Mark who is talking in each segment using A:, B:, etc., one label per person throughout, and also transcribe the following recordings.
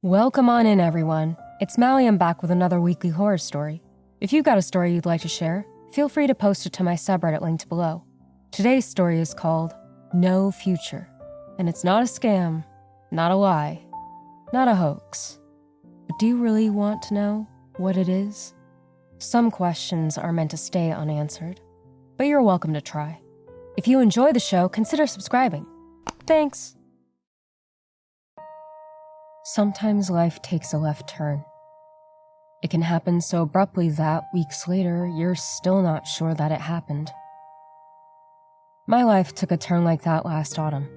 A: Welcome on in, everyone. It's Malliem back with another weekly horror story. If you've got a story you'd like to share, feel free to post it to my subreddit linked below. Today's story is called No Future, and it's not a scam, not a lie, not a hoax. But do you really want to know what it is? Some questions are meant to stay unanswered, but you're welcome to try. If you enjoy the show, consider subscribing. Thanks. Sometimes life takes a left turn. It can happen so abruptly that weeks later, you're still not sure that it happened. My life took a turn like that last autumn.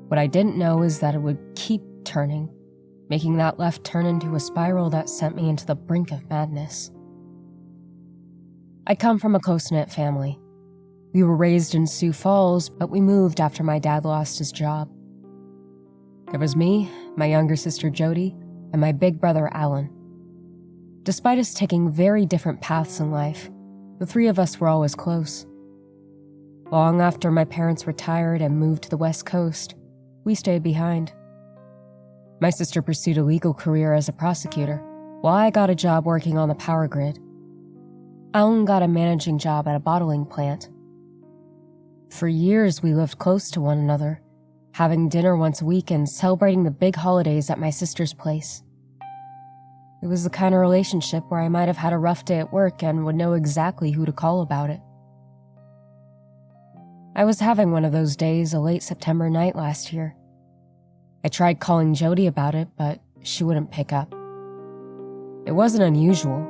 A: What I didn't know is that it would keep turning, making that left turn into a spiral that sent me into the brink of madness. I come from a close-knit family. We were raised in Sioux Falls, but we moved after my dad lost his job. There was me, my younger sister Jody, and my big brother Alan. Despite us taking very different paths in life, the three of us were always close. Long after my parents retired and moved to the West Coast, we stayed behind. My sister pursued a legal career as a prosecutor, while I got a job working on the power grid. Alan got a managing job at a bottling plant. For years, we lived close to one another, having dinner once a week and celebrating the big holidays at my sister's place. It was the kind of relationship where I might have had a rough day at work and would know exactly who to call about it. I was having one of those days a late September night last year. I tried calling Jody about it, but she wouldn't pick up. It wasn't unusual.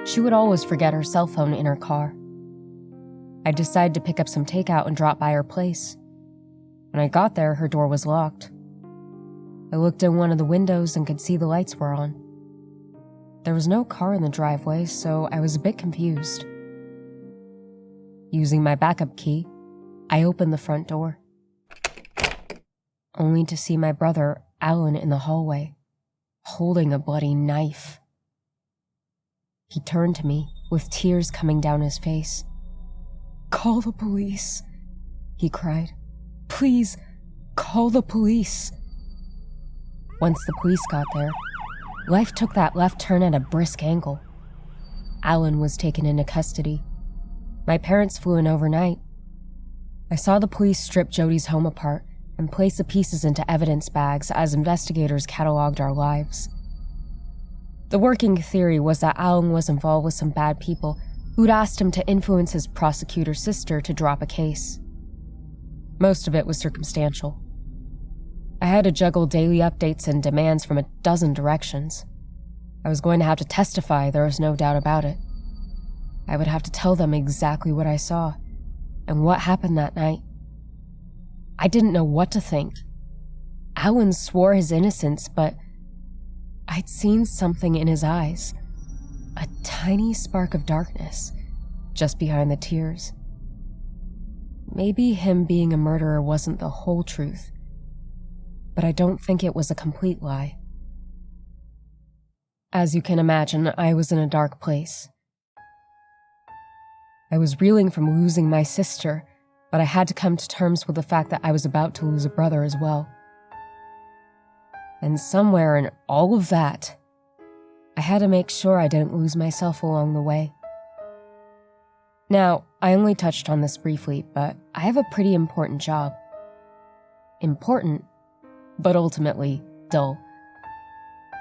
A: She would always forget her cell phone in her car. I decided to pick up some takeout and drop by her place. When I got there, her door was locked. I looked in one of the windows and could see the lights were on. There was no car in the driveway, so I was a bit confused. Using my backup key, I opened the front door, only to see my brother, Alan, in the hallway, holding a bloody knife. He turned to me, with tears coming down his face. "Call the police," he cried. "Please, call the police." Once the police got there, life took that left turn at a brisk angle. Alan was taken into custody. My parents flew in overnight. I saw the police strip Jody's home apart and place the pieces into evidence bags as investigators cataloged our lives. The working theory was that Alan was involved with some bad people who'd asked him to influence his prosecutor's sister to drop a case. Most of it was circumstantial. I had to juggle daily updates and demands from a dozen directions. I was going to have to testify, there was no doubt about it. I would have to tell them exactly what I saw and what happened that night. I didn't know what to think. Alan swore his innocence, but I'd seen something in his eyes. A tiny spark of darkness, just behind the tears. Maybe him being a murderer wasn't the whole truth, but I don't think it was a complete lie. As you can imagine, I was in a dark place. I was reeling from losing my sister, but I had to come to terms with the fact that I was about to lose a brother as well. And somewhere in all of that, I had to make sure I didn't lose myself along the way. Now, I only touched on this briefly, but I have a pretty important job. Important, but ultimately dull.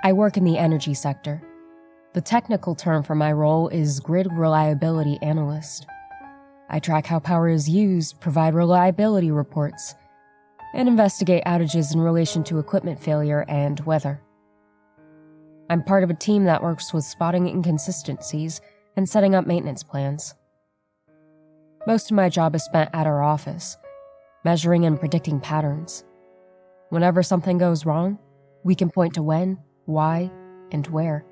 A: I work in the energy sector. The technical term for my role is Grid Reliability Analyst. I track how power is used, provide reliability reports, and investigate outages in relation to equipment failure and weather. I'm part of a team that works with spotting inconsistencies and setting up maintenance plans. Most of my job is spent at our office, measuring and predicting patterns. Whenever something goes wrong, we can point to when, why, and where.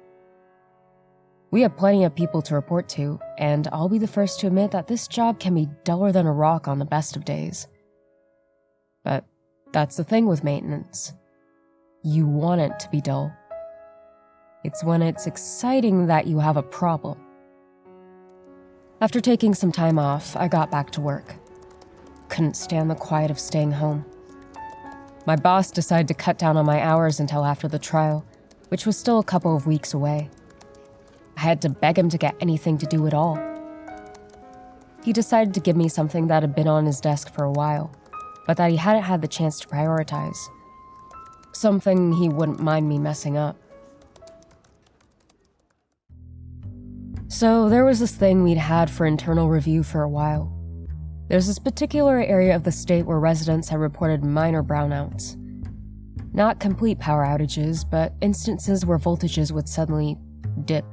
A: We have plenty of people to report to, and I'll be the first to admit that this job can be duller than a rock on the best of days. But that's the thing with maintenance. You want it to be dull. It's when it's exciting that you have a problem. After taking some time off, I got back to work. Couldn't stand the quiet of staying home. My boss decided to cut down on my hours until after the trial, which was still a couple of weeks away. I had to beg him to get anything to do at all. He decided to give me something that had been on his desk for a while, but that he hadn't had the chance to prioritize. Something he wouldn't mind me messing up. So there was this thing we'd had for internal review for a while. There's this particular area of the state where residents had reported minor brownouts. Not complete power outages, but instances where voltages would suddenly dip.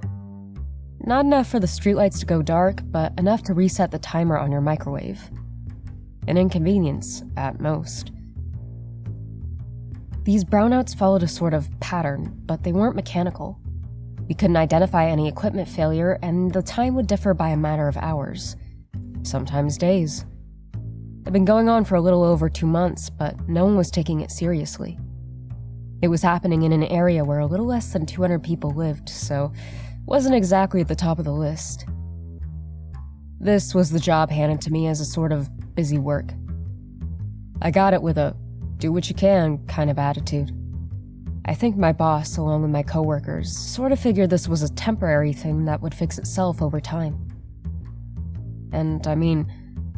A: Not enough for the streetlights to go dark, but enough to reset the timer on your microwave. An inconvenience, at most. These brownouts followed a sort of pattern, but they weren't mechanical. We couldn't identify any equipment failure, and the time would differ by a matter of hours. Sometimes days. It'd been going on for a little over 2 months, but no one was taking it seriously. It was happening in an area where a little less than 200 people lived, so it wasn't exactly at the top of the list. This was the job handed to me as a sort of busy work. I got it with a do what you can kind of attitude. I think my boss, along with my coworkers, sort of figured this was a temporary thing that would fix itself over time. And, I mean,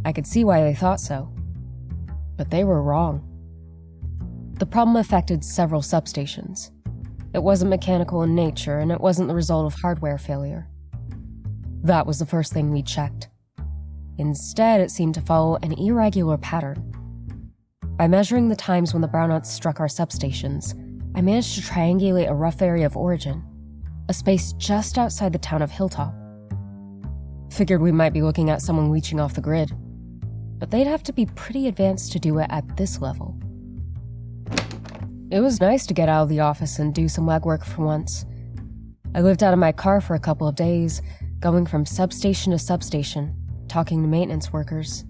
A: I could see why they thought so. But they were wrong. The problem affected several substations. It wasn't mechanical in nature, and it wasn't the result of hardware failure. That was the first thing we checked. Instead, it seemed to follow an irregular pattern. By measuring the times when the brownouts struck our substations, I managed to triangulate a rough area of origin, a space just outside the town of Hilltop. Figured we might be looking at someone leeching off the grid, but they'd have to be pretty advanced to do it at this level. It was nice to get out of the office and do some legwork for once. I lived out of my car for a couple of days, going from substation to substation, talking to maintenance workers.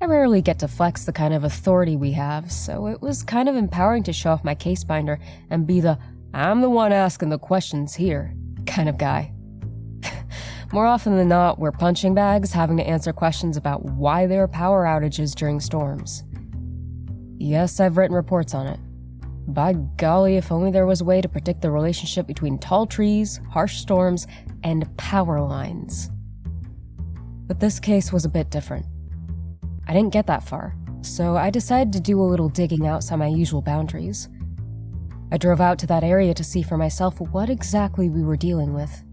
A: I rarely get to flex the kind of authority we have, so it was kind of empowering to show off my case binder and be the I'm the one asking the questions here kind of guy. More often than not, we're punching bags having to answer questions about why there are power outages during storms. Yes, I've written reports on it. By golly, if only there was a way to predict the relationship between tall trees, harsh storms, and power lines. But this case was a bit different. I didn't get that far, so I decided to do a little digging outside my usual boundaries. I drove out to that area to see for myself what exactly we were dealing with.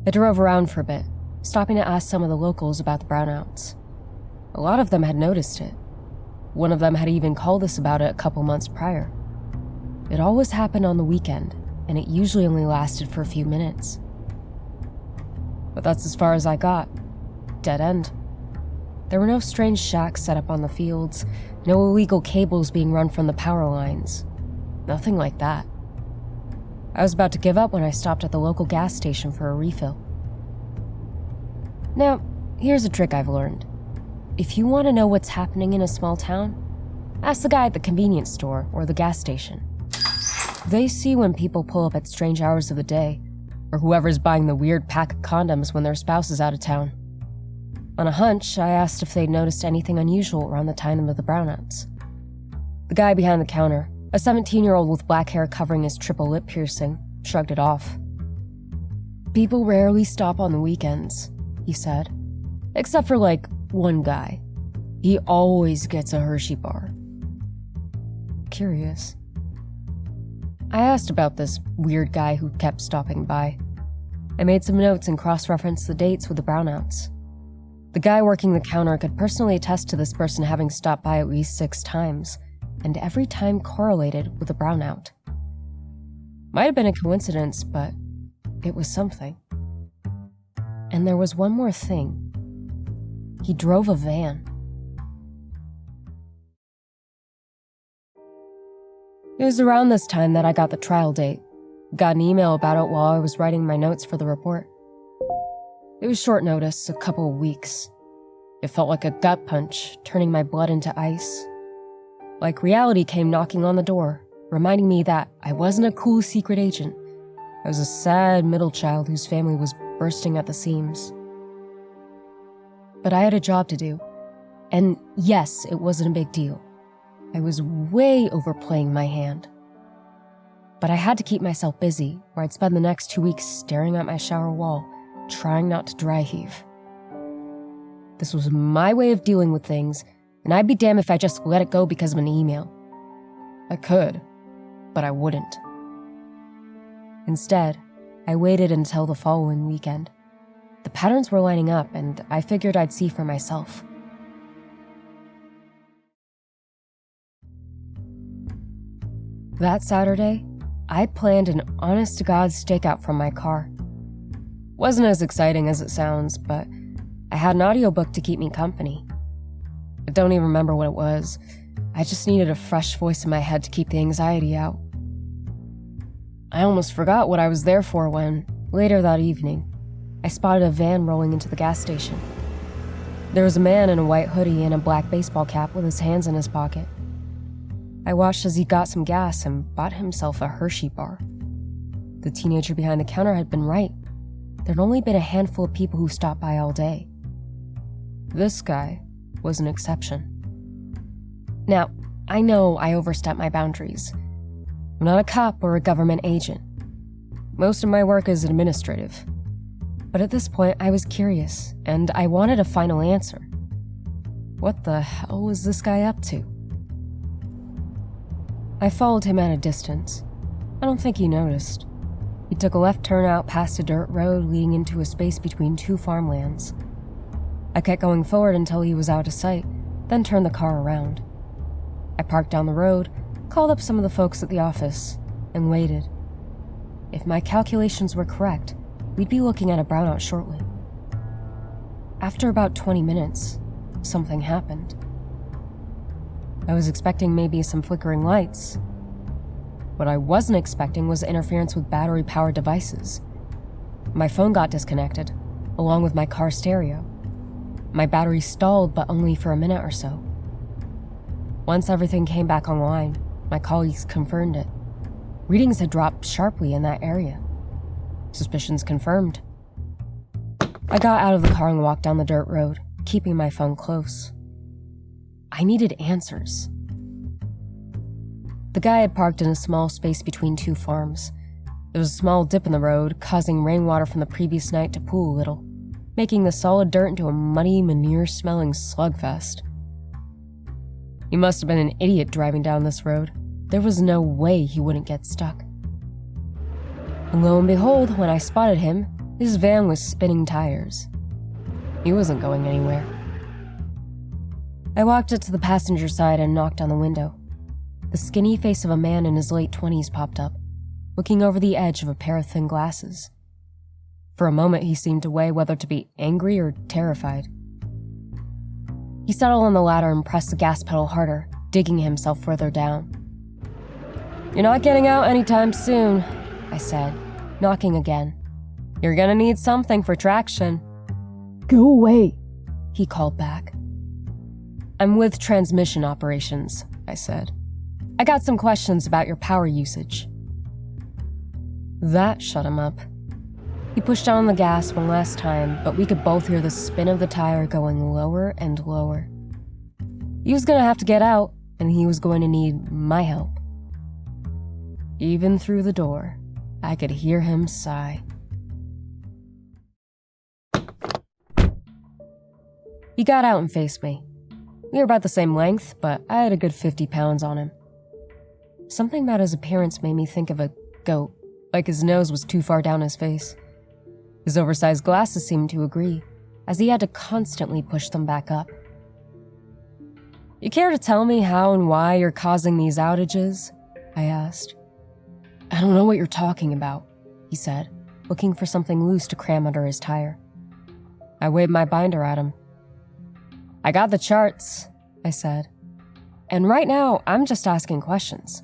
A: I drove around for a bit, stopping to ask some of the locals about the brownouts. A lot of them had noticed it. One of them had even called us about it a couple months prior. It always happened on the weekend, and it usually only lasted for a few minutes. But that's as far as I got. Dead end. There were no strange shacks set up on the fields, no illegal cables being run from the power lines. Nothing like that. I was about to give up when I stopped at the local gas station for a refill. Now, here's a trick I've learned. If you want to know what's happening in a small town, ask the guy at the convenience store or the gas station. They see when people pull up at strange hours of the day, or whoever's buying the weird pack of condoms when their spouse is out of town. On a hunch, I asked if they'd noticed anything unusual around the time of the brownouts. The guy behind the counter, a 17-year-old with black hair covering his triple lip piercing, shrugged it off. People rarely stop on the weekends, he said. Except for, one guy. He always gets a Hershey bar. Curious. I asked about this weird guy who kept stopping by. I made some notes and cross-referenced the dates with the brownouts. The guy working the counter could personally attest to this person having stopped by at least 6 times, and every time correlated with a brownout. Might have been a coincidence, but it was something. And there was one more thing. He drove a van. It was around this time that I got the trial date. Got an email about it while I was writing my notes for the report. It was short notice, a couple of weeks. It felt like a gut punch, turning my blood into ice. Like reality came knocking on the door, reminding me that I wasn't a cool secret agent. I was a sad middle child whose family was bursting at the seams. But I had a job to do. And yes, it wasn't a big deal. I was way overplaying my hand. But I had to keep myself busy, or I'd spend the next 2 weeks staring at my shower wall, trying not to dry heave. This was my way of dealing with things, and I'd be damned if I just let it go because of an email. I could, but I wouldn't. Instead, I waited until the following weekend. The patterns were lining up, and I figured I'd see for myself. That Saturday, I planned an honest-to-God stakeout from my car. Wasn't as exciting as it sounds, but I had an audiobook to keep me company. I don't even remember what it was. I just needed a fresh voice in my head to keep the anxiety out. I almost forgot what I was there for when, later that evening, I spotted a van rolling into the gas station. There was a man in a white hoodie and a black baseball cap with his hands in his pocket. I watched as he got some gas and bought himself a Hershey bar. The teenager behind the counter had been right. There'd only been a handful of people who stopped by all day. This guy was an exception. Now, I know I overstepped my boundaries. I'm not a cop or a government agent. Most of my work is administrative. But at this point, I was curious, and I wanted a final answer. What the hell was this guy up to? I followed him at a distance. I don't think he noticed. He took a left turn out past a dirt road leading into a space between two farmlands. I kept going forward until he was out of sight, then turned the car around. I parked down the road, called up some of the folks at the office, and waited. If my calculations were correct, we'd be looking at a brownout shortly. After about 20 minutes, something happened. I was expecting maybe some flickering lights. What I wasn't expecting was interference with battery-powered devices. My phone got disconnected, along with my car stereo. My battery stalled, but only for a minute or so. Once everything came back online, my colleagues confirmed it. Readings had dropped sharply in that area. Suspicions confirmed. I got out of the car and walked down the dirt road, keeping my phone close. I needed answers. The guy had parked in a small space between two farms. There was a small dip in the road, causing rainwater from the previous night to pool a little, making the solid dirt into a muddy, manure-smelling slugfest. He must have been an idiot driving down this road. There was no way he wouldn't get stuck. And lo and behold, when I spotted him, his van was spinning tires. He wasn't going anywhere. I walked up to the passenger side and knocked on the window. The skinny face of a man in his late 20s popped up, looking over the edge of a pair of thin glasses. For a moment, he seemed to weigh whether to be angry or terrified. He settled on the ladder and pressed the gas pedal harder, digging himself further down. "You're not getting out anytime soon," I said, knocking again. "You're gonna need something for traction."
B: "Go away,"
A: he called back. "I'm with transmission operations," I said. "I got some questions about your power usage." That shut him up. He pushed down on the gas one last time, but we could both hear the spin of the tire going lower and lower. He was gonna have to get out, and he was going to need my help. Even through the door, I could hear him sigh. He got out and faced me. We were about the same length, but I had a good 50 pounds on him. Something about his appearance made me think of a goat, like his nose was too far down his face. His oversized glasses seemed to agree, as he had to constantly push them back up. "You care to tell me how and why you're causing these outages?" I asked. "I don't know what you're talking about," he said, looking for something loose to cram under his tire. I waved my binder at him. "I got the charts," I said. "And right now, I'm just asking questions.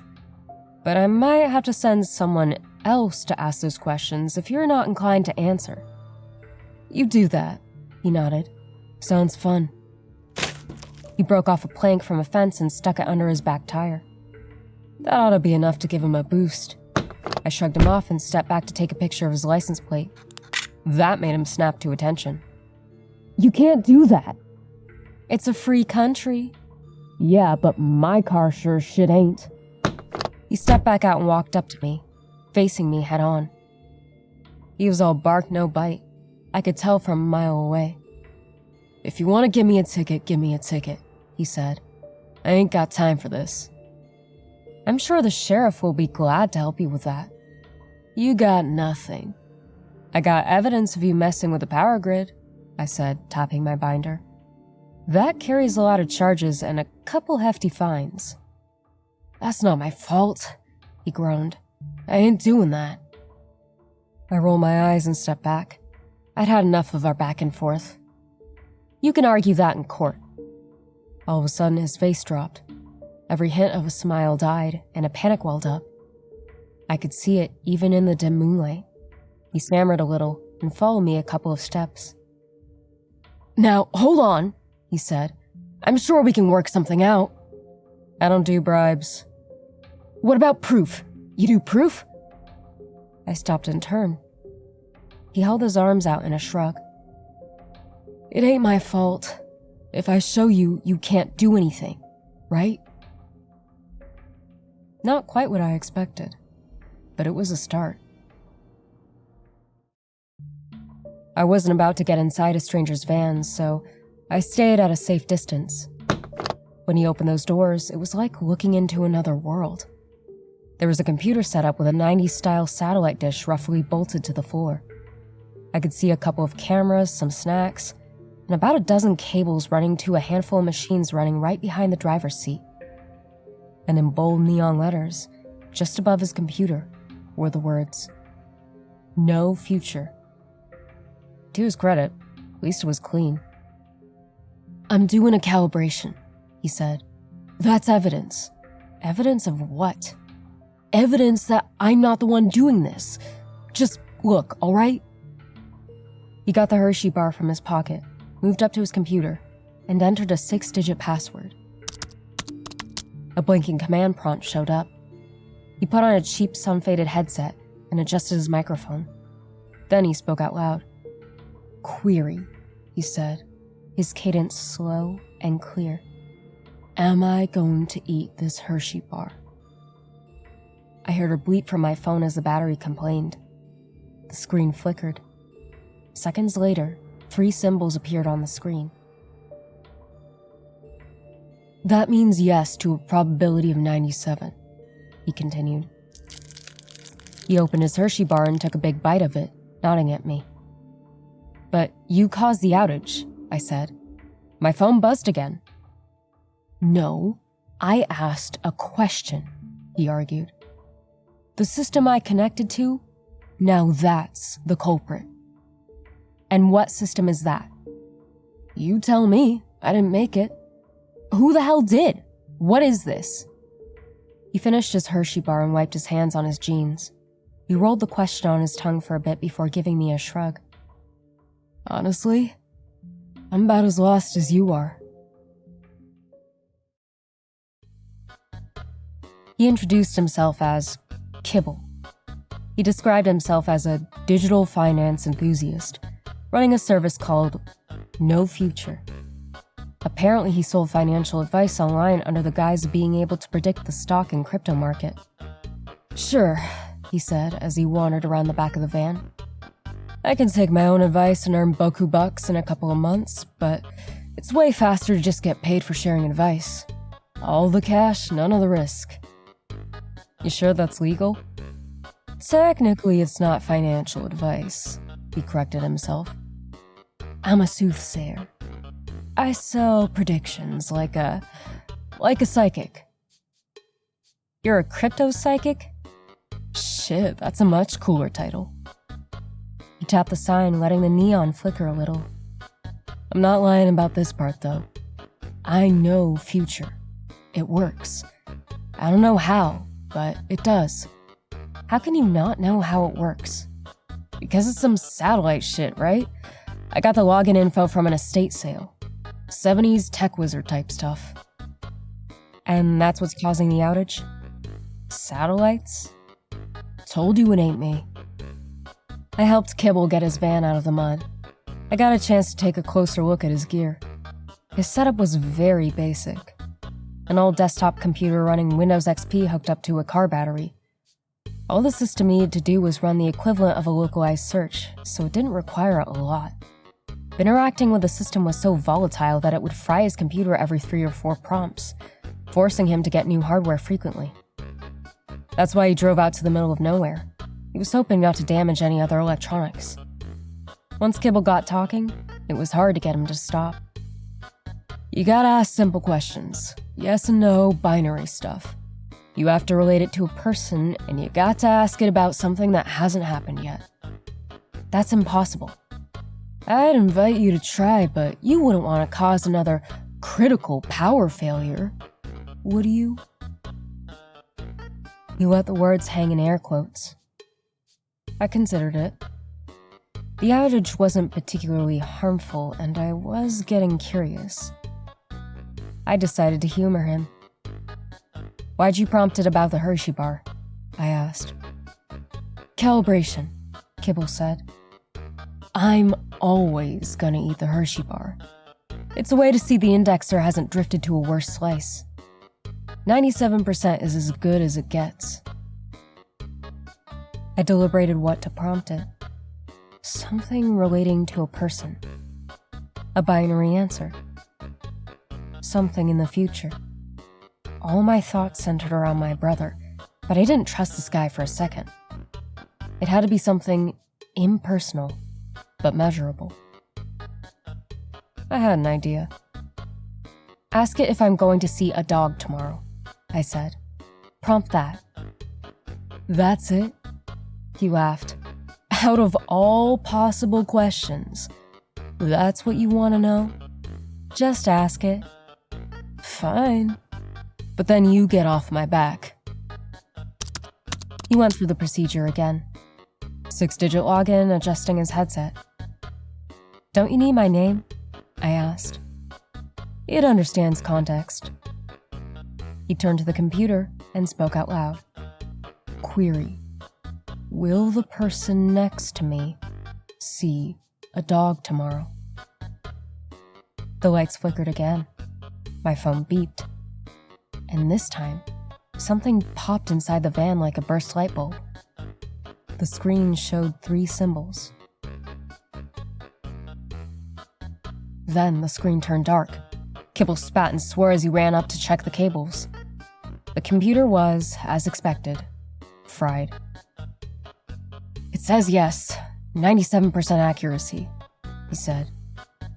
A: But I might have to send someone else to ask those questions if you're not inclined to answer." "You do that," he nodded. "Sounds fun." He broke off a plank from a fence and stuck it under his back tire. That ought to be enough to give him a boost. I shrugged him off and stepped back to take a picture of his license plate. That made him snap to attention.
B: "You can't do that."
A: "It's a free country."
B: Yeah, but my car sure as shit ain't.
A: He stepped back out and walked up to me, facing me head on. He was all bark, no bite. I could tell from a mile away. "If you want to give me a ticket, give me a ticket," he said. "I ain't got time for this." "I'm sure the sheriff will be glad to help you with that." "You got nothing." "I got evidence of you messing with the power grid," I said, tapping my binder. "That carries a lot of charges and a couple hefty fines." "That's not my fault," he groaned. "I ain't doing that." I rolled my eyes and stepped back. I'd had enough of our back and forth. "You can argue that in court." All of a sudden, his face dropped. Every hint of a smile died, and a panic welled up. I could see it even in the dim moonlight. He stammered a little and followed me a couple of steps. "Now, hold on," he said. "I'm sure we can work something out." "I don't do bribes." "What about proof? You do proof?" I stopped and turned. He held his arms out in a shrug. "It ain't my fault. If I show you, you can't do anything, right?" Not quite what I expected, but it was a start. I wasn't about to get inside a stranger's van, so I stayed at a safe distance. When he opened those doors, it was like looking into another world. There was a computer set up with a 90s-style satellite dish roughly bolted to the floor. I could see a couple of cameras, some snacks, and about a dozen cables running to a handful of machines running right behind the driver's seat. And in bold neon letters, just above his computer, were the words, "No future." To his credit, at least it was clean. "I'm doing a calibration," he said. "That's evidence." "Evidence of what?" "Evidence that I'm not the one doing this. Just look, all right?" He got the Hershey bar from his pocket, moved up to his computer, and entered a 6-digit password. A blinking command prompt showed up. He put on a cheap, sun-faded headset and adjusted his microphone. Then he spoke out loud. "Query," he said, his cadence slow and clear. "Am I going to eat this Hershey bar?" I heard a bleep from my phone as the battery complained. The screen flickered. Seconds later, 3 symbols appeared on the screen. "That means yes to a probability of 97, he continued. He opened his Hershey bar and took a big bite of it, nodding at me. "But you caused the outage," I said. "My phone buzzed again." "No, I asked a question," he argued. "The system I connected to, now that's the culprit." "And what system is that?" "You tell me. I didn't make it." "Who the hell did? What is this?" He finished his Hershey bar and wiped his hands on his jeans. He rolled the question on his tongue for a bit before giving me a shrug. "Honestly, I'm about as lost as you are." He introduced himself as Kibble. He described himself as a digital finance enthusiast, running a service called No Future. Apparently, he sold financial advice online under the guise of being able to predict the stock and crypto market. "Sure," he said as he wandered around the back of the van. "I can take my own advice and earn boku bucks in a couple of months, but it's way faster to just get paid for sharing advice. All the cash, none of the risk." "You sure that's legal?" "Technically, it's not financial advice," he corrected himself. "I'm a soothsayer. I sell predictions like a psychic." "You're a crypto psychic?" "Shit, that's a much cooler title." He tapped the sign, letting the neon flicker a little. "I'm not lying about this part, though. I know future. It works. I don't know how, but it does." "How can you not know how it works?" "Because it's some satellite shit, right? I got the login info from an estate sale. 70s tech wizard type stuff." "And that's what's causing the outage?" "Satellites?" "Told you it ain't me." I helped Kibble get his van out of the mud. I got a chance to take a closer look at his gear. His setup was very basic. an old desktop computer running Windows XP hooked up to a car battery. All the system needed to do was run the equivalent of a localized search, so it didn't require a lot. But interacting with the system was so volatile that it would fry his computer every 3 or 4 prompts, forcing him to get new hardware frequently. That's why he drove out to the middle of nowhere. He was hoping not to damage any other electronics. Once Kibble got talking, it was hard to get him to stop. You gotta ask simple questions. Yes and no, binary stuff. You have to relate it to a person, and you got to ask it about something that hasn't happened yet. That's impossible. I'd invite you to try, but you wouldn't want to cause another critical power failure, would you? He let the words hang in air quotes. I considered it. The outage wasn't particularly harmful, and I was getting curious. I decided to humor him. Why'd you prompt it about the Hershey bar? I asked. Calibration, Kibble said. I'm always gonna eat the Hershey bar. It's a way to see the indexer hasn't drifted to a worse slice. 97% is as good as it gets. I deliberated what to prompt it. Something relating to a person. A binary answer. Something in the future. All my thoughts centered around my brother, but I didn't trust this guy for a second. It had to be something impersonal, but measurable. I had an idea. Ask it if I'm going to see a dog tomorrow, I said. Prompt that. That's it? He laughed. Out of all possible questions, that's what you want to know? Just ask it. Fine. But then you get off my back. He went through the procedure again. 6-digit login, adjusting his headset. Don't you need my name? I asked. It understands context. He turned to the computer and spoke out loud. Query. Will the person next to me see a dog tomorrow? The lights flickered again. My phone beeped. And this time, something popped inside the van like a burst light bulb. The screen showed 3 symbols. Then the screen turned dark. Kibble spat and swore as he ran up to check the cables. The computer was, as expected, fried. It says yes, 97% accuracy, he said.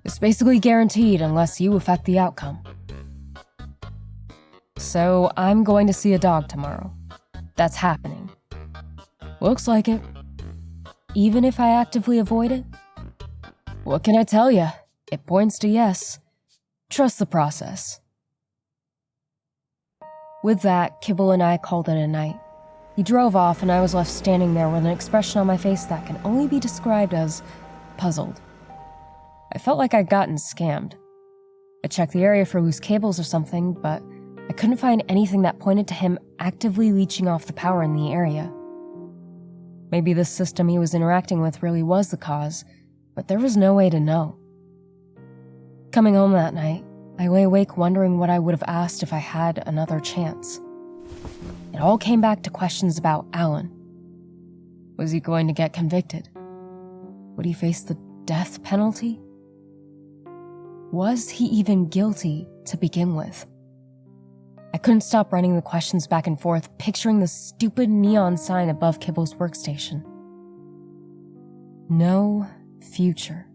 A: It's basically guaranteed unless you affect the outcome. So I'm going to see a dog tomorrow. That's happening. Looks like it. Even if I actively avoid it? What can I tell you? It points to yes. Trust the process. With that, Kibble and I called it a night. He drove off and I was left standing there with an expression on my face that can only be described as puzzled. I felt like I'd gotten scammed. I checked the area for loose cables or something, but I couldn't find anything that pointed to him actively leeching off the power in the area. Maybe the system he was interacting with really was the cause, but there was no way to know. Coming home that night, I lay awake wondering what I would have asked if I had another chance. It all came back to questions about Alan. Was he going to get convicted? Would he face the death penalty? Was he even guilty to begin with? I couldn't stop running the questions back and forth, picturing the stupid neon sign above Kibble's workstation. No future.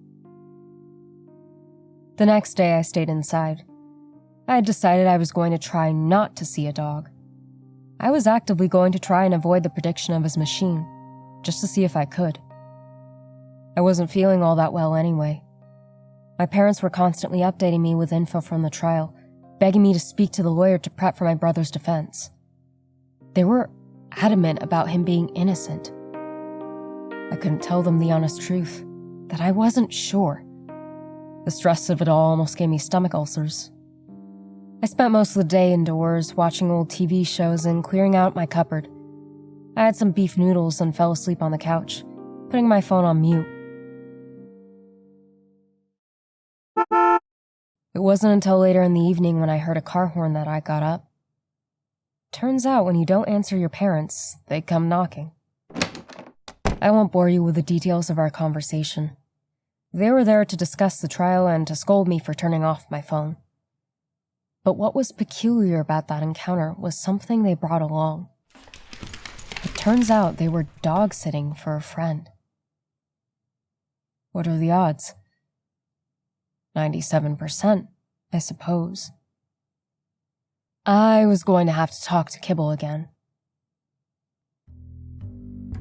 A: The next day, I stayed inside. I had decided I was going to try not to see a dog. I was actively going to try and avoid the prediction of his machine, just to see if I could. I wasn't feeling all that well anyway. My parents were constantly updating me with info from the trial, begging me to speak to the lawyer to prep for my brother's defense. They were adamant about him being innocent. I couldn't tell them the honest truth, that I wasn't sure. The stress of it all almost gave me stomach ulcers. I spent most of the day indoors, watching old TV shows and clearing out my cupboard. I had some beef noodles and fell asleep on the couch, putting my phone on mute. It wasn't until later in the evening when I heard a car horn that I got up. Turns out when you don't answer your parents, they come knocking. I won't bore you with the details of our conversation. They were there to discuss the trial and to scold me for turning off my phone. But what was peculiar about that encounter was something they brought along. It turns out they were dog-sitting for a friend. What are the odds? 97%, I suppose. I was going to have to talk to Kibble again.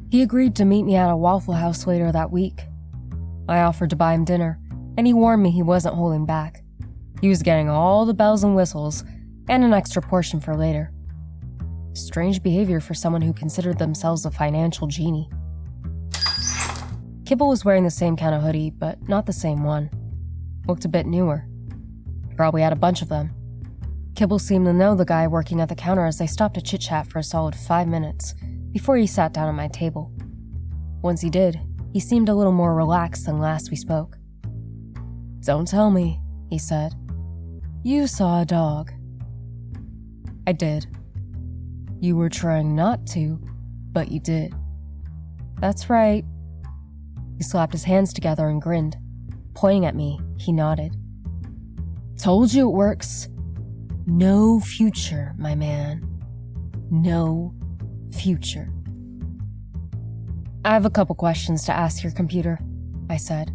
A: He agreed to meet me at a Waffle House later that week. I offered to buy him dinner, and he warned me he wasn't holding back. He was getting all the bells and whistles, and an extra portion for later. Strange behavior for someone who considered themselves a financial genie. Kibble was wearing the same kind of hoodie, but not the same one. Looked a bit newer. Probably had a bunch of them. Kibble seemed to know the guy working at the counter as they stopped to chit-chat for a solid 5 minutes before he sat down at my table. Once he did, he seemed a little more relaxed than last we spoke. "Don't tell me," he said. "You saw a dog." I did. You were trying not to, but you did. That's right. He slapped his hands together and grinned. Pointing at me, he nodded. Told you it works. No future, my man. No future. I have a couple questions to ask your computer, I said.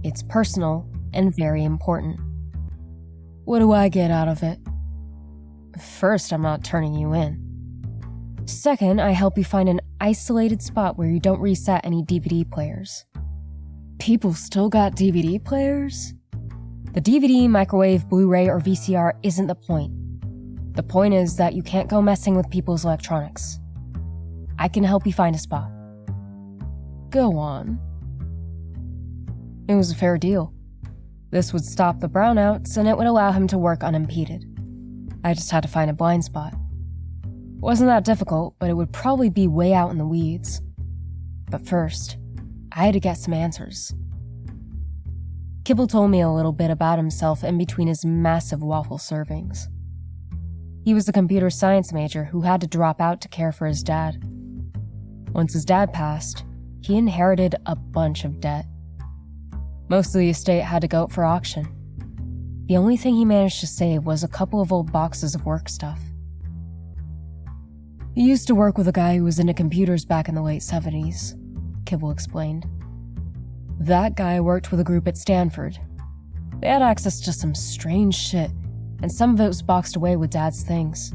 A: It's personal and very important. What do I get out of it? First, I'm not turning you in. Second, I help you find an isolated spot where you don't reset any DVD players. People still got DVD players? The DVD, microwave, Blu-ray, or VCR isn't the point. The point is that you can't go messing with people's electronics. I can help you find a spot. Go on. It was a fair deal. This would stop the brownouts, and it would allow him to work unimpeded. I just had to find a blind spot. Wasn't that difficult, but it would probably be way out in the weeds. But first, I had to get some answers. Kibble told me a little bit about himself in between his massive waffle servings. He was a computer science major who had to drop out to care for his dad. Once his dad passed, he inherited a bunch of debt. Most of the estate had to go up for auction. The only thing he managed to save was a couple of old boxes of work stuff. He used to work with a guy who was into computers back in the late 70s, Kibble explained. That guy worked with a group at Stanford. They had access to some strange shit, and some of it was boxed away with Dad's things.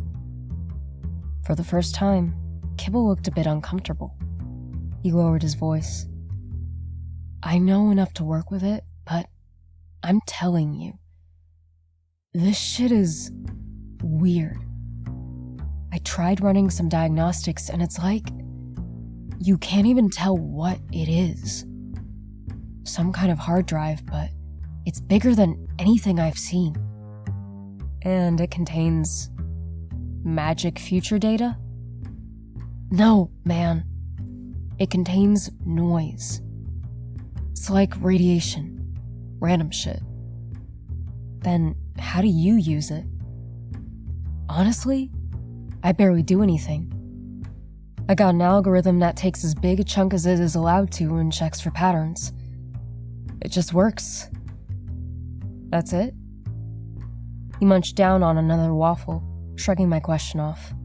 A: For the first time, Kibble looked a bit uncomfortable. He lowered his voice. I know enough to work with it, but I'm telling you, this shit is weird. I tried running some diagnostics, and it's like you can't even tell what it is. Some kind of hard drive, but it's bigger than anything I've seen. And it contains magic future data? No, man. It contains noise. It's like radiation. Random shit. Then how do you use it? Honestly, I barely do anything. I got an algorithm that takes as big a chunk as it is allowed to and checks for patterns. It just works. That's it? He munched down on another waffle, shrugging my question off.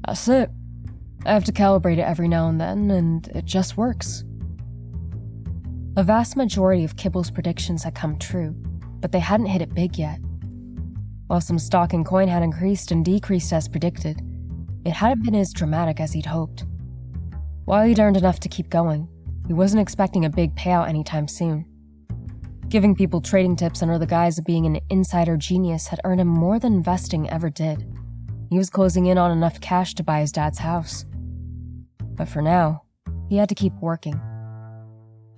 A: That's it. I have to calibrate it every now and then, and it just works. A vast majority of Kibble's predictions had come true, but they hadn't hit it big yet. While some stock and coin had increased and decreased as predicted, it hadn't been as dramatic as he'd hoped. While he'd earned enough to keep going, he wasn't expecting a big payout anytime soon. Giving people trading tips under the guise of being an insider genius had earned him more than investing ever did. He was closing in on enough cash to buy his dad's house. But for now, he had to keep working.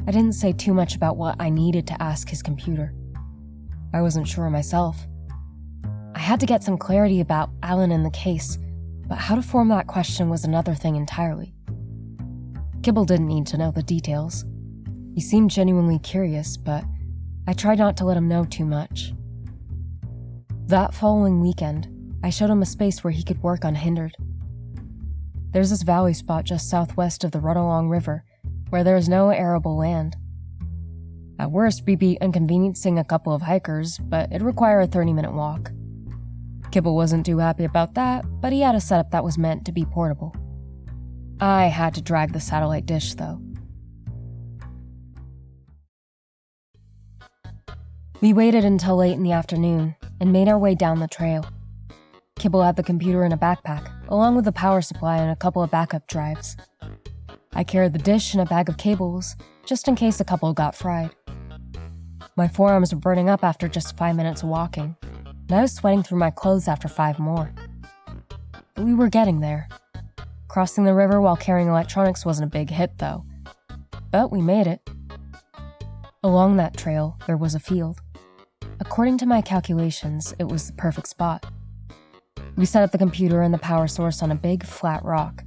A: I didn't say too much about what I needed to ask his computer. I wasn't sure myself. I had to get some clarity about Alan and the case, but how to form that question was another thing entirely. Kibble didn't need to know the details. He seemed genuinely curious, but I tried not to let him know too much. That following weekend, I showed him a space where he could work unhindered. There's this valley spot just southwest of the Run-Along River where there is no arable land. At worst, we'd be inconveniencing a couple of hikers, but it'd require a 30-minute walk. Kibble wasn't too happy about that, but he had a setup that was meant to be portable. I had to drag the satellite dish, though. We waited until late in the afternoon and made our way down the trail. Kibble had the computer in a backpack, along with a power supply and a couple of backup drives. I carried the dish and a bag of cables, just in case a couple got fried. My forearms were burning up after just 5 minutes of walking, and I was sweating through my clothes after 5 more. But we were getting there. Crossing the river while carrying electronics wasn't a big hit, though. But we made it. Along that trail, there was a field. According to my calculations, it was the perfect spot. We set up the computer and the power source on a big, flat rock.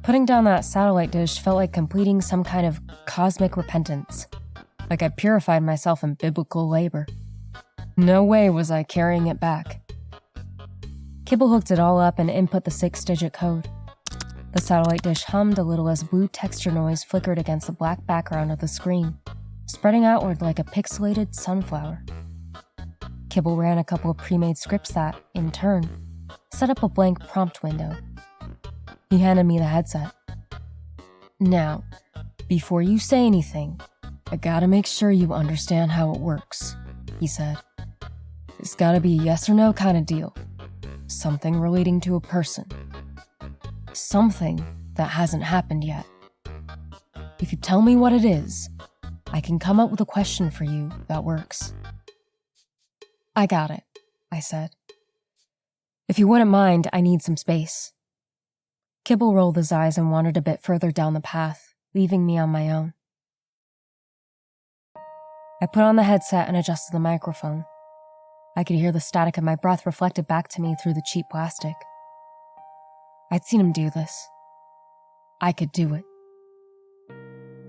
A: Putting down that satellite dish felt like completing some kind of cosmic repentance, like I purified myself in biblical labor. No way was I carrying it back. Kibble hooked it all up and input the 6-digit code. The satellite dish hummed a little as blue texture noise flickered against the black background of the screen, spreading outward like a pixelated sunflower. Kibble ran a couple of pre-made scripts that, in turn, set up a blank prompt window. He handed me the headset. "Now, before you say anything, I gotta make sure you understand how it works," he said. "It's gotta be a yes or no kind of deal. Something relating to a person. Something that hasn't happened yet. If you tell me what it is, I can come up with a question for you that works." "I got it," I said. "If you wouldn't mind, I need some space." Kibble rolled his eyes and wandered a bit further down the path, leaving me on my own. I put on the headset and adjusted the microphone. I could hear the static of my breath reflected back to me through the cheap plastic. I'd seen him do this. I could do it.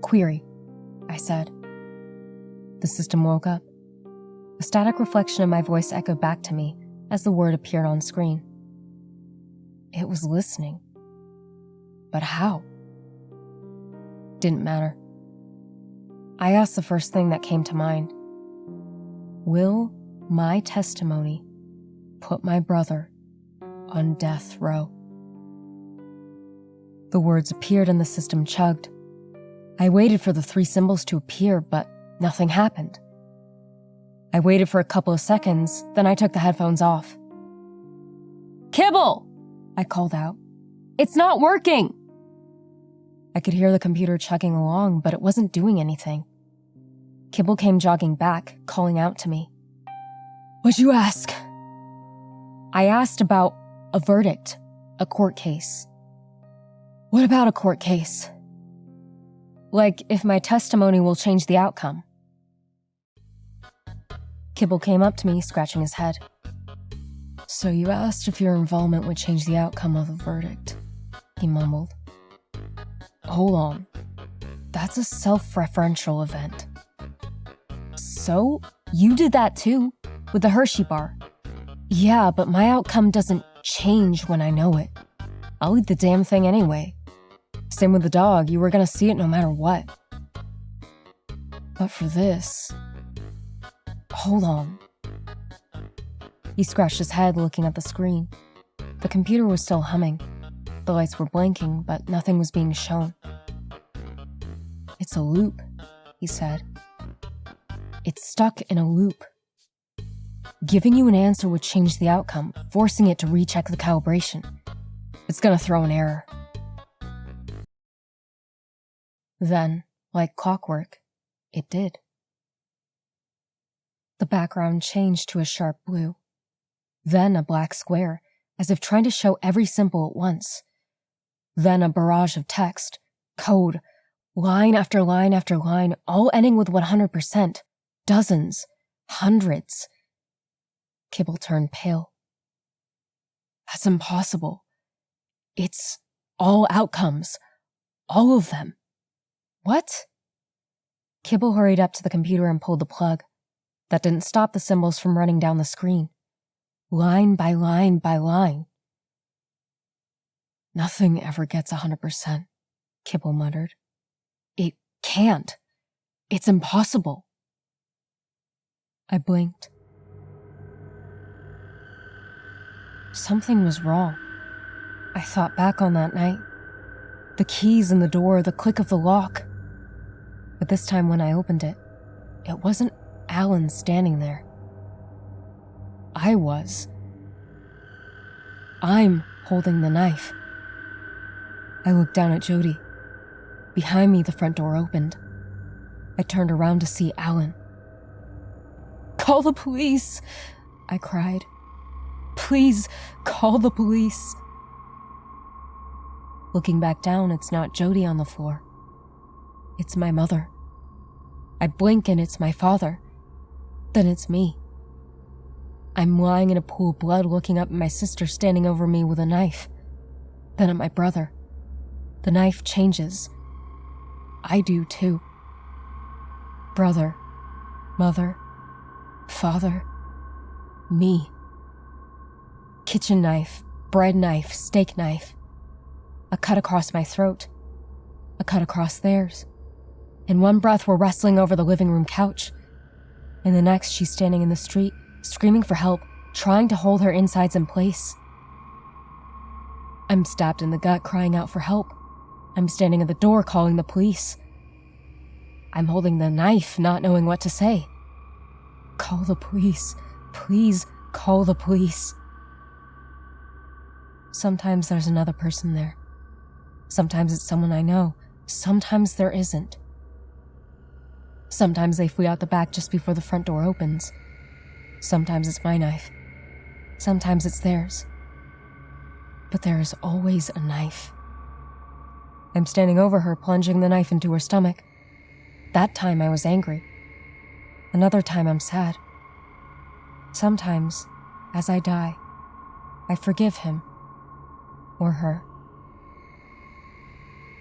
A: "Query," I said. The system woke up. A static reflection of my voice echoed back to me as the word appeared on screen. It was listening. But how? Didn't matter. I asked the first thing that came to mind. Will my testimony put my brother on death row? The words appeared and the system chugged. I waited for the 3 symbols to appear, but nothing happened. I waited for a couple of seconds, then I took the headphones off. "Kibble!" I called out. "It's not working!" I could hear the computer chugging along, but it wasn't doing anything. Kibble came jogging back, calling out to me. "What'd you ask?" I asked about a verdict, a court case. "What about a court case?" "Like if my testimony will change the outcome." Kibble came up to me, scratching his head. "So you asked if your involvement would change the outcome of the verdict," he mumbled. "Hold on. That's a self-referential event." "So? You did that too, with the Hershey bar." "Yeah, but my outcome doesn't change when I know it. I'll eat the damn thing anyway. Same with the dog, you were gonna see it no matter what. But for this... Hold on." He scratched his head, looking at the screen. The computer was still humming. The lights were blinking, but nothing was being shown. "It's a loop," he said. "It's stuck in a loop. Giving you an answer would change the outcome, forcing it to recheck the calibration. It's gonna throw an error." Then, like clockwork, it did. The background changed to a sharp blue. Then a black square, as if trying to show every symbol at once. Then a barrage of text, code, line after line after line, all ending with 100%. Dozens, hundreds. Kibble turned pale. "That's impossible. It's all outcomes. All of them." "What?" Kibble hurried up to the computer and pulled the plug. That didn't stop the symbols from running down the screen. line by line by line. Nothing ever gets 100%, Kibble muttered. It can't. It's impossible. I blinked. Something was wrong. I thought back on that night. The keys in the door, the click of the lock. But this time when I opened it, it wasn't Alan standing there. I was. I'm holding the knife. I looked down at Jody. Behind me, the front door opened. I turned around to see Alan. "Call the police!" I cried. "Please, call the police!" Looking back down, it's not Jody on the floor. It's my mother. I blink and it's my father. Then it's me. I'm lying in a pool of blood looking up at my sister standing over me with a knife. Then at my brother. The knife changes. I do too. Brother, mother, father, me. Kitchen knife, bread knife, steak knife. A cut across my throat. A cut across theirs. In one breath, we're wrestling over the living room couch. In the next, she's standing in the street, screaming for help, trying to hold her insides in place. I'm stabbed in the gut, crying out for help. I'm standing at the door, calling the police. I'm holding the knife, not knowing what to say. Call the police. Please, call the police. Sometimes there's another person there. Sometimes it's someone I know. Sometimes there isn't. Sometimes they flee out the back just before the front door opens. Sometimes it's my knife. Sometimes it's theirs. But there is always a knife. I'm standing over her, plunging the knife into her stomach. That time I was angry. Another time I'm sad. Sometimes, as I die, I forgive him or her.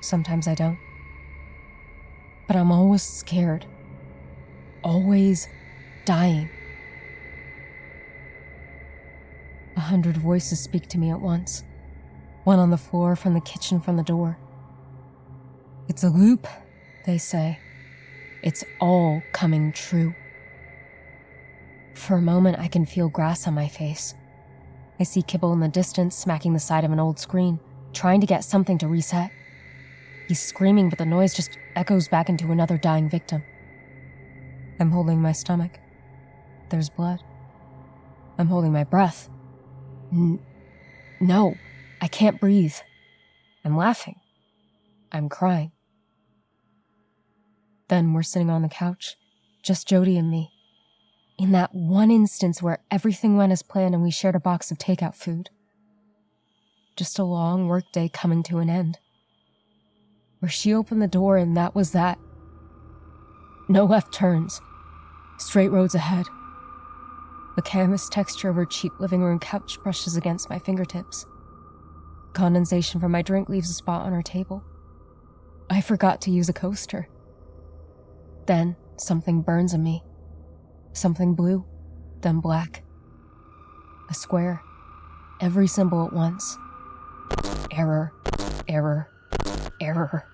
A: Sometimes I don't. But I'm always scared. Always dying. 100 voices speak to me at once. One on the floor, from the kitchen, from the door. It's a loop, they say. It's all coming true. For a moment, I can feel grass on my face. I see Kibble in the distance, smacking the side of an old screen, trying to get something to reset. He's screaming, but the noise just echoes back into another dying victim. I'm holding my stomach. There's blood. I'm holding my breath. No, I can't breathe. I'm laughing. I'm crying. Then we're sitting on the couch, just Jody and me. In that one instance where everything went as planned and we shared a box of takeout food. Just a long workday coming to an end. Where she opened the door and that was that. No left turns. Straight roads ahead. The canvas texture of her cheap living room couch brushes against my fingertips. Condensation from my drink leaves a spot on her table. I forgot to use a coaster. Then something burns in me. Something blue, then black. A square. Every symbol at once. Error, error, error.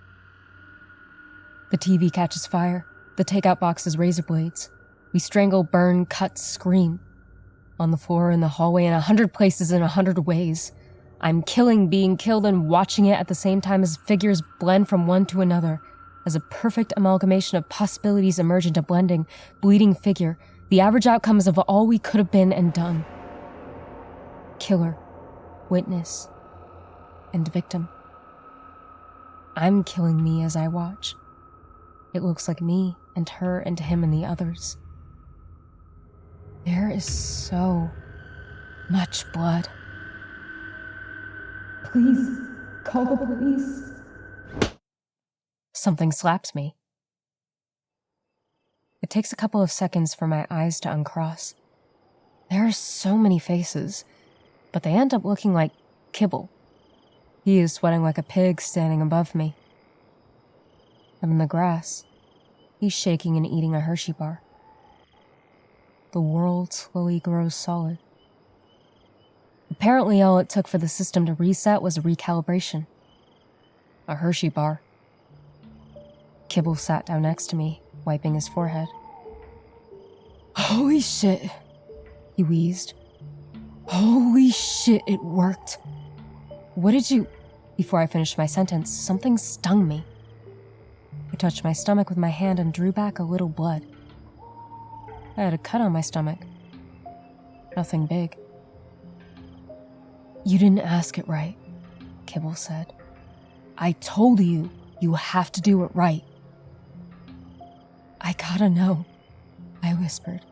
A: The TV catches fire. The takeout box is razor blades. We strangle, burn, cut, scream. On the floor, in the hallway, in 100 places, in 100 ways. I'm killing, being killed, and watching it at the same time as figures blend from one to another. As a perfect amalgamation of possibilities emerge into blending, bleeding figure. The average outcomes of all we could have been and done. Killer, witness, and victim. I'm killing me as I watch. It looks like me and her and him and the others. There is so much blood. Please, call the police. Something slaps me. It takes a couple of seconds for my eyes to uncross. There are so many faces, but they end up looking like Kibble. He is sweating like a pig standing above me. I'm in the grass. He's shaking and eating a Hershey bar. The world slowly grows solid. Apparently all it took for the system to reset was a recalibration. A Hershey bar. Kibble sat down next to me, wiping his forehead. "Holy shit," he wheezed. "Holy shit, it worked." "What did you—" Before I finished my sentence, something stung me. I touched my stomach with my hand and drew back a little blood. I had a cut on my stomach. Nothing big. "You didn't ask it right," Kibble said. "I told you, you have to do it right." "I gotta know," I whispered.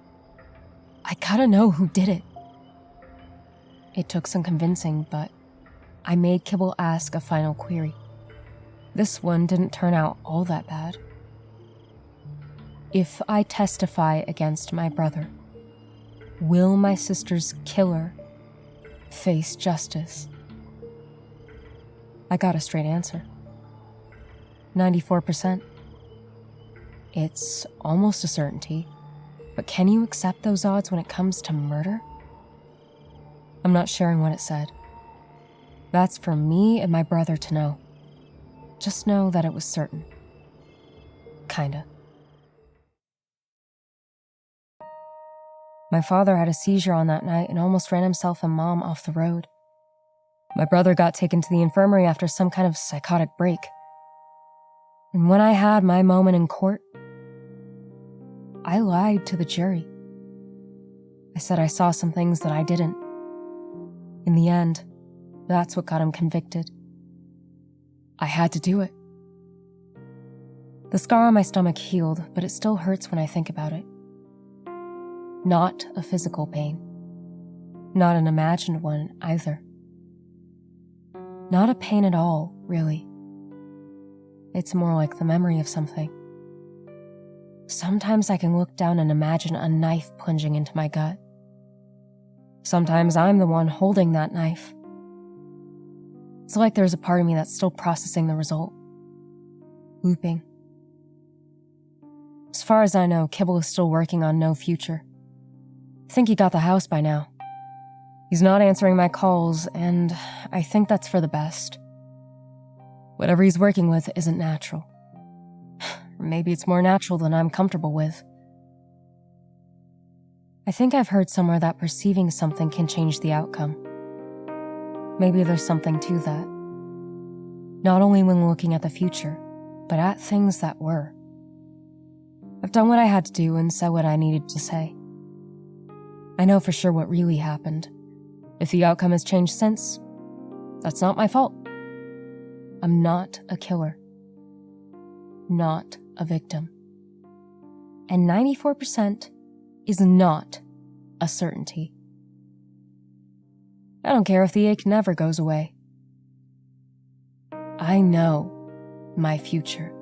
A: "I gotta know who did it." It took some convincing, but I made Kibble ask a final query. This one didn't turn out all that bad. "If I testify against my brother, will my sister's killer face justice?" I got a straight answer. 94%. It's almost a certainty, but can you accept those odds when it comes to murder? I'm not sharing what it said. That's for me and my brother to know. Just know that it was certain. Kinda. My father had a seizure on that night and almost ran himself and Mom off the road. My brother got taken to the infirmary after some kind of psychotic break. And when I had my moment in court, I lied to the jury. I said I saw some things that I didn't. In the end, that's what got him convicted. I had to do it. The scar on my stomach healed, but it still hurts when I think about it. Not a physical pain. Not an imagined one, either. Not a pain at all, really. It's more like the memory of something. Sometimes I can look down and imagine a knife plunging into my gut. Sometimes I'm the one holding that knife. It's like there's a part of me that's still processing the result. Looping. As far as I know, Kibble is still working on No Future. I think he got the house by now. He's not answering my calls, and I think that's for the best. Whatever he's working with isn't natural. Or maybe it's more natural than I'm comfortable with. I think I've heard somewhere that perceiving something can change the outcome. Maybe there's something to that. Not only when looking at the future, but at things that were. I've done what I had to do and said what I needed to say. I know for sure what really happened. If the outcome has changed since, that's not my fault. I'm not a killer. Not a victim. And 94% is not a certainty. I don't care if the ache never goes away. I know my future.